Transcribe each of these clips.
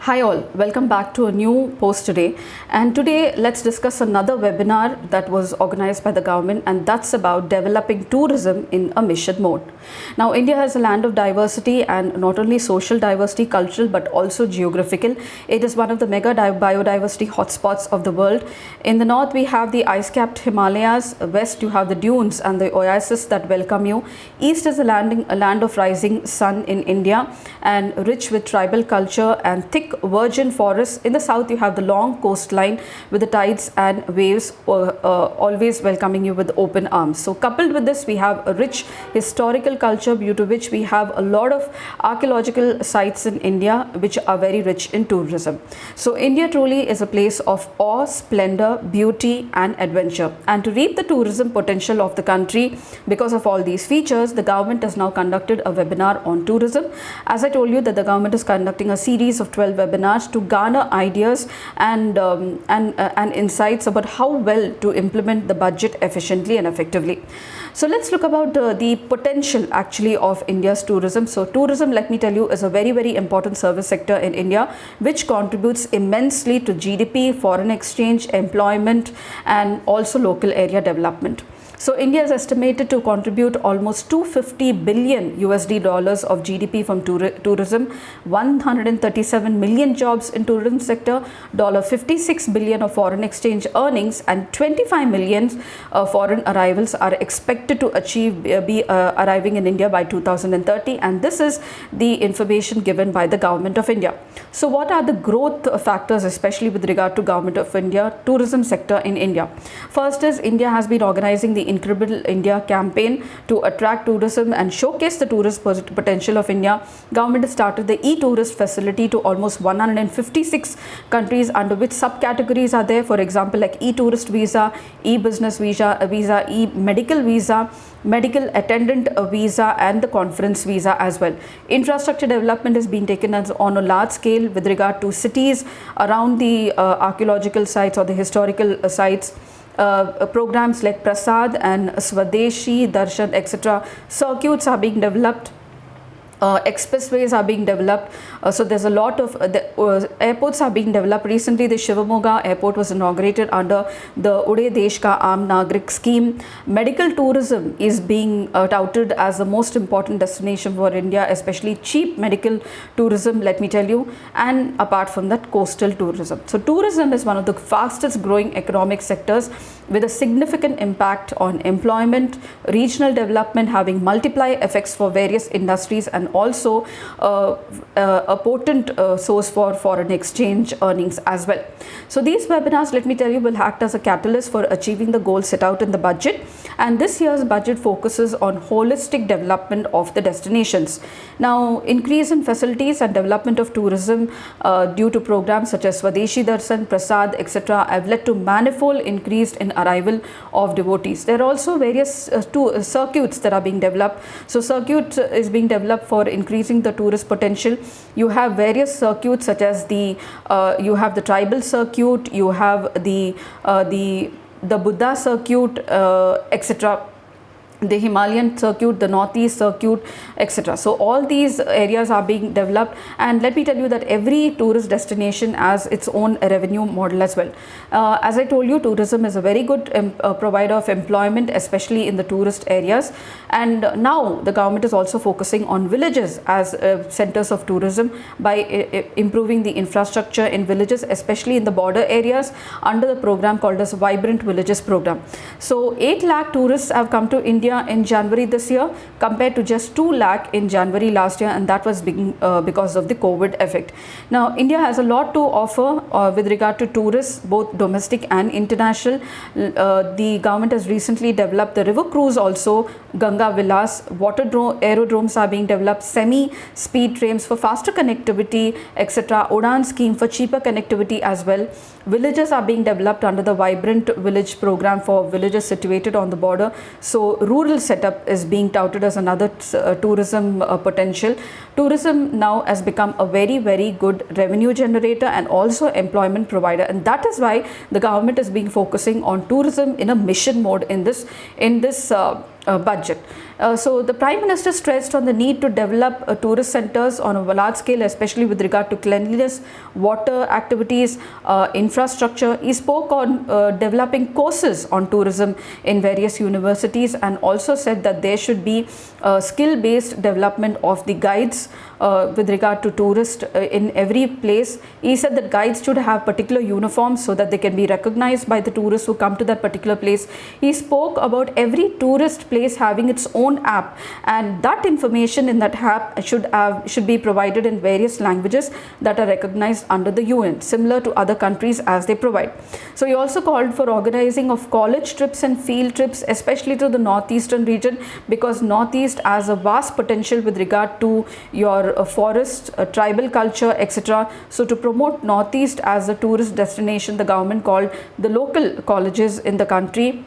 Hi all, welcome back to a new post today, and today let's discuss another webinar that was organized by the government, and that's about developing tourism in a mission mode. Now India has a land of diversity, and not only social diversity, cultural but also geographical. It is one of the mega biodiversity hotspots of the world. In the north we have the ice-capped Himalayas, west you have the dunes and the oasis that welcome you. East is a land of rising sun in India and rich with tribal culture and thick virgin forests. In the south you have the long coastline with the tides and waves always welcoming you with open arms. So coupled with this we have a rich historical culture, due to which we have a lot of archaeological sites in India which are very rich in tourism. So India truly is a place of awe, splendor, beauty and adventure. And to reap the tourism potential of the country because of all these features, the government has now conducted a webinar on tourism. As I told you that the government is conducting a series of 12 webinars to garner ideas and insights about how well to implement the budget efficiently and effectively. So let's look about the potential actually of India's tourism. So tourism, let me tell you, is a very important service sector in India which contributes immensely to GDP, foreign exchange, employment and also local area development. So India is estimated to contribute almost $250 billion of GDP from tourism, 137 million jobs in tourism sector, $56 billion of foreign exchange earnings, and 25 million foreign arrivals are expected to be arriving in India by 2030, and this is the information given by the Government of India. So what are the growth factors, especially with regard to Government of India tourism sector in India? First is India has been organizing the Incredible India campaign to attract tourism and showcase the tourist potential of India. Government has started the e-tourist facility to almost 156 countries, under which subcategories are there, for example like e-tourist visa, e-business visa, e-medical visa, medical attendant visa and the conference visa as well. Infrastructure development has been taken on a large scale with regard to cities around the archaeological sites or the historical sites. Programs like Prasad and Swadeshi Darshan, etc. circuits are being developed. Expressways are being developed, so there's a lot of airports are being developed. Recently the Shivamogga airport was inaugurated under the Ude Desh Ka Aam Nagrik scheme. Medical tourism is being touted as the most important destination for India, especially cheap medical tourism, let me tell you, and apart from that, coastal tourism. So tourism is one of the fastest growing economic sectors with a significant impact on employment, regional development, having multiply effects for various industries, and also a potent source for foreign exchange earnings as well. So these webinars, let me tell you, will act as a catalyst for achieving the goals set out in the budget, and this year's budget focuses on holistic development of the destinations. Now increase in facilities and development of tourism due to programs such as Swadeshi Darshan, Prasad, etc. have led to manifold increase in arrival of devotees. There are also various circuits that are being developed. So circuit is being developed for increasing the tourist potential. You have various circuits such as you have the tribal circuit, you have the Buddha circuit, etc., the Himalayan circuit, the Northeast circuit, etc. So all these areas are being developed, and let me tell you that every tourist destination has its own revenue model as well. As I told you, tourism is a very good provider of employment, especially in the tourist areas, and now the government is also focusing on villages as centers of tourism by improving the infrastructure in villages, especially in the border areas, under the program called as Vibrant Villages program. So 8 lakh tourists have come to India in January this year compared to just 2 lakh in January last year, and that was because of the COVID effect. Now India has a lot to offer with regard to tourists, both domestic and international. The government has recently developed the river cruise also, Ganga Vilas, aerodromes are being developed, semi-speed trains for faster connectivity, etc. Udan scheme for cheaper connectivity as well. Villages are being developed under the Vibrant Village program for villages situated on the border. So rural setup is being touted as another tourism potential. Tourism now has become a very good revenue generator and also employment provider, and that is why the government is being focusing on tourism in a mission mode in this budget. So the Prime Minister stressed on the need to develop tourist centers on a large scale, especially with regard to cleanliness, water activities, infrastructure. He spoke on developing courses on tourism in various universities, and also said that there should be skill-based development of the guides with regard to tourists in every place. He said that guides should have particular uniforms so that they can be recognized by the tourists who come to that particular place. He spoke about every tourist place having its own app, and that information in that app should be provided in various languages that are recognized under the UN, similar to other countries as they provide. So he also called for organizing of college trips and field trips, especially to the northeastern region, because northeast has a vast potential with regard to your forest, tribal culture, etc. So to promote northeast as a tourist destination, the government called the local colleges in the country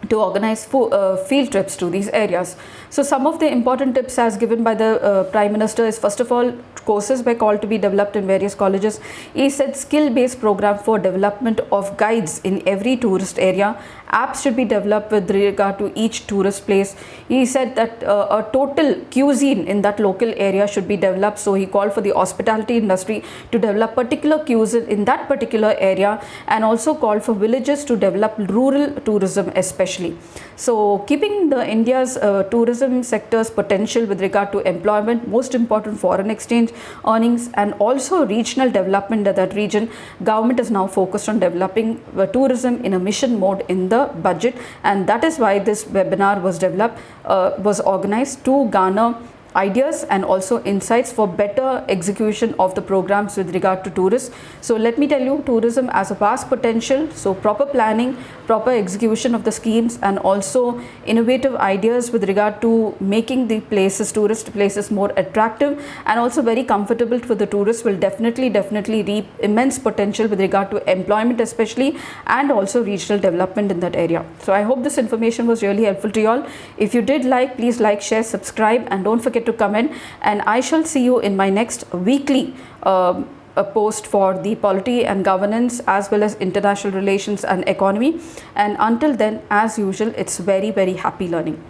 to organize field trips to these areas. So some of the important tips as given by the Prime Minister is, first of all, courses were called to be developed in various colleges. He said skill-based program for development of guides in every tourist area. Apps should be developed with regard to each tourist place. He said that a total cuisine in that local area should be developed. So he called for the hospitality industry to develop particular cuisine in that particular area, and also called for villages to develop rural tourism especially. So keeping the India's tourism sector's potential with regard to employment, most important foreign exchange earnings, and also regional development of that region, government is now focused on developing tourism in a mission mode in the budget, and that is why this webinar was organized to garner ideas and also insights for better execution of the programs with regard to tourists. So let me tell you, tourism has a vast potential. So proper planning, proper execution of the schemes, and also innovative ideas with regard to making the places, tourist places, more attractive and also very comfortable for the tourists will definitely reap immense potential with regard to employment especially, and also regional development in that area. So I hope this information was really helpful to you all. If you did like, please like, share, subscribe, and don't forget to comment, and I shall see you in my next weekly post for the polity and governance as well as international relations and economy. And until then, as usual, it's very happy learning.